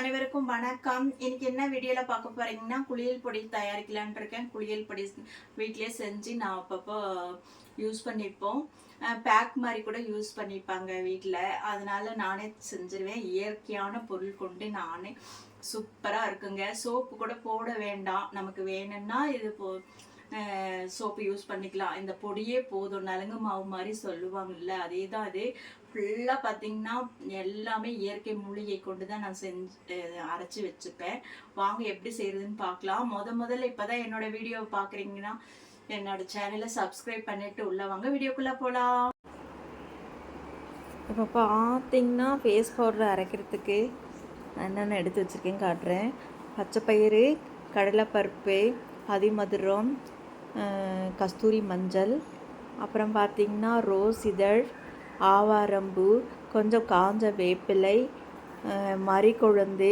அனைவருக்கும் வணக்கம். இன்னைக்கு என்ன வீடியோல பார்க்க போறீங்கன்னா, குளியல் பொடி தயாரிக்கலான்னு இருக்கேன். குளியல் பொடி வீட்டிலேயே செஞ்சு நான் அப்பப்போ யூஸ் பண்ணிப்போம். பேக் மாதிரி கூட யூஸ் பண்ணிப்பாங்க வீட்டில். அதனால நானே செஞ்சிருவேன். இயற்கையான பொருள் கொண்டு நானே சூப்பராக இருக்குங்க. சோப்பு கூட போட வேண்டாம். நமக்கு வேணும்னா இது சோப்பு யூஸ் பண்ணிக்கலாம். இந்த பொடியே போதும். நலுங்கு மாவு மாதிரி சொல்லுவாங்கல்ல, அதே தான் அது. ஃபுல்லாக பார்த்தீங்கன்னா எல்லாமே இயற்கை மூலிகை கொண்டு தான் நான் செஞ்சு அரைச்சி வச்சுப்பேன். வாங்க எப்படி செய்யறதுன்னு பார்க்கலாம். முதல்ல இப்போ தான் என்னோட வீடியோவை பார்க்குறீங்கன்னா என்னோட சேனலை சப்ஸ்கிரைப் பண்ணிட்டு உள்ள வாங்க, வீடியோக்குள்ளே போகலாம். இப்போ பார்த்தீங்கன்னா ஃபேஸ் பவுடர் அரைக்கிறதுக்கு என்னென்ன எடுத்து வச்சுருக்கேன்னு காட்டுறேன். பச்சைப்பயிறு, கடலைப்பருப்பு, அதிமதுரம், கஸ்தூரி மஞ்சள், அப்புறம் பார்த்திங்கன்னா ரோஸ் இதழ், ஆவாரம்பூ, கொஞ்சம் காஞ்ச வேப்பிலை, மறிக்கொழுந்து,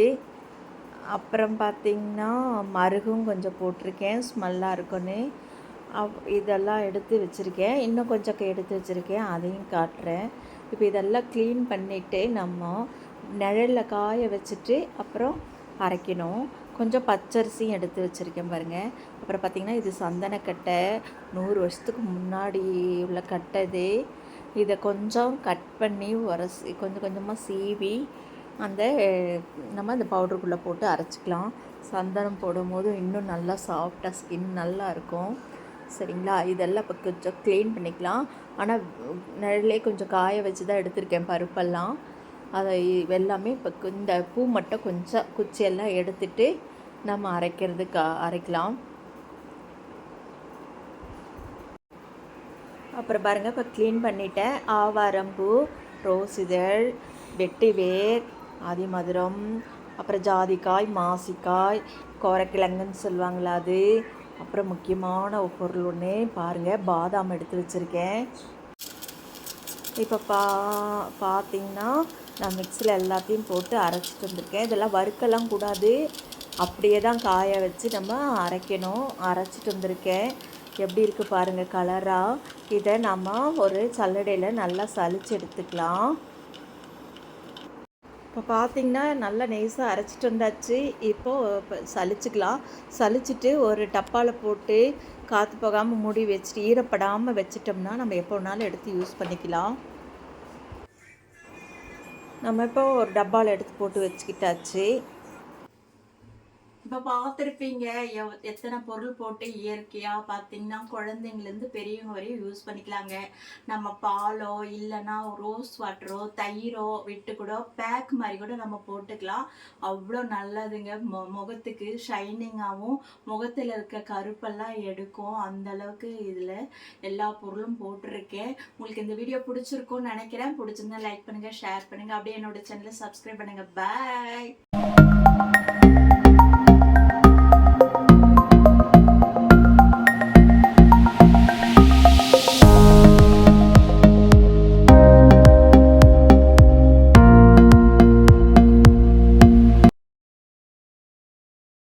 அப்புறம் பார்த்திங்கன்னா மருகும் கொஞ்சம் போட்டிருக்கேன் ஸ்மெல்லாக இருக்குன்னு. இதெல்லாம் எடுத்து வச்சுருக்கேன். இன்னும் கொஞ்சம் எடுத்து வச்சுருக்கேன், அதையும் காட்டுறேன். இப்போ இதெல்லாம் க்ளீன் பண்ணிவிட்டு நம்ம நிழலில் காய வச்சுட்டு அப்புறம் அரைக்கணும். கொஞ்சம் பச்சரிசியும் எடுத்து வச்சுருக்கேன் பாருங்கள். அப்புறம் பார்த்திங்கன்னா இது சந்தனக்கட்டை, 100 வருஷத்துக்கு முன்னாடி உள்ள கட்டை இது. இதை கொஞ்சம் கட் பண்ணி உரசி கொஞ்சம் கொஞ்சமாக சீவி நம்ம அந்த பவுடருக்குள்ளே போட்டு அரைச்சிக்கலாம். சந்தனம் போடும்போது இன்னும் நல்லா சாஃப்டாக ஸ்கின் நல்லா இருக்கும். சரிங்களா? இதெல்லாம் இப்போ கொஞ்சம் க்ளீன் பண்ணிக்கலாம். ஆனால் நிழலே கொஞ்சம் காய வச்சு தான் எடுத்திருக்கேன் பருப்பெல்லாம். அதை எல்லாமே இப்போ இந்த பூ மட்டும் கொஞ்சம் குச்சியெல்லாம் எடுத்துட்டு நம்ம அரைக்கலாம். அப்புறம் பாருங்கள், இப்போ க்ளீன் பண்ணிட்டேன். ஆவாரம்பூ, ரோஸ் இதழ், வெட்டிவேர், அதிமதுரம், அப்புறம் ஜாதிக்காய், மாசிக்காய், கோரக்கிழங்குன்னு சொல்லுவாங்களா அது. அப்புறம் முக்கியமான ஒரு பொருள் ஒன்று பாருங்கள், பாதாம் எடுத்து வச்சுருக்கேன். இப்போ பார்த்திங்கன்னா நான் மிக்ஸியில் எல்லாத்தையும் போட்டு அரைச்சிட்டு வந்திருக்கேன். இதெல்லாம் வறுக்கலாம் கூடாது, அப்படியே தான் காய வச்சு நம்ம அரைக்கணும். அரைச்சிட்டு வந்திருக்கேன். எப்படி இருக்குது பாருங்கள் கலராக. இதை நம்ம ஒரு சல்லடையில் நல்லா சலிச்சு எடுத்துக்கலாம். இப்போ பார்த்திங்கன்னா நல்லா நெய்ஸாக அரைச்சிட்டு வந்தாச்சு. இப்போது சலிச்சுக்கலாம். சலிச்சுட்டு ஒரு டப்பாவில் போட்டு காற்று போகாமல் மூடி வச்சுட்டு ஈரப்படாமல் வச்சிட்டோம்னா நம்ம எப்போ வேணாலும் எடுத்து யூஸ் பண்ணிக்கலாம். நம்ம இப்போ ஒரு டப்பாவில் எடுத்து போட்டு வச்சுக்கிட்டாச்சு. இப்போ பார்த்துருப்பீங்க எத்தனை பொருள் போட்டு இயற்கையாக பார்த்தீங்கன்னா குழந்தைங்கலேருந்து பெரியவங்க வரையும் யூஸ் பண்ணிக்கலாங்க. நம்ம பாலோ இல்லைன்னா ரோஸ் வாட்டரோ தயிரோ விட்டு கூட பேக் மாதிரி கூட நம்ம போட்டுக்கலாம். அவ்வளோ நல்லதுங்க. முகத்துக்கு ஷைனிங்காகவும் முகத்தில் இருக்க கருப்பெல்லாம் எடுக்கும். அந்தளவுக்கு இதில் எல்லா பொருளும் போட்டிருக்கேன். உங்களுக்கு இந்த வீடியோ பிடிச்சிருக்கும்னு நினைக்கிறேன். பிடிச்சிருந்தா லைக் பண்ணுங்கள், ஷேர் பண்ணுங்கள், அப்படியே என்னோட சேனலை சப்ஸ்கிரைப் பண்ணுங்கள். பாய்.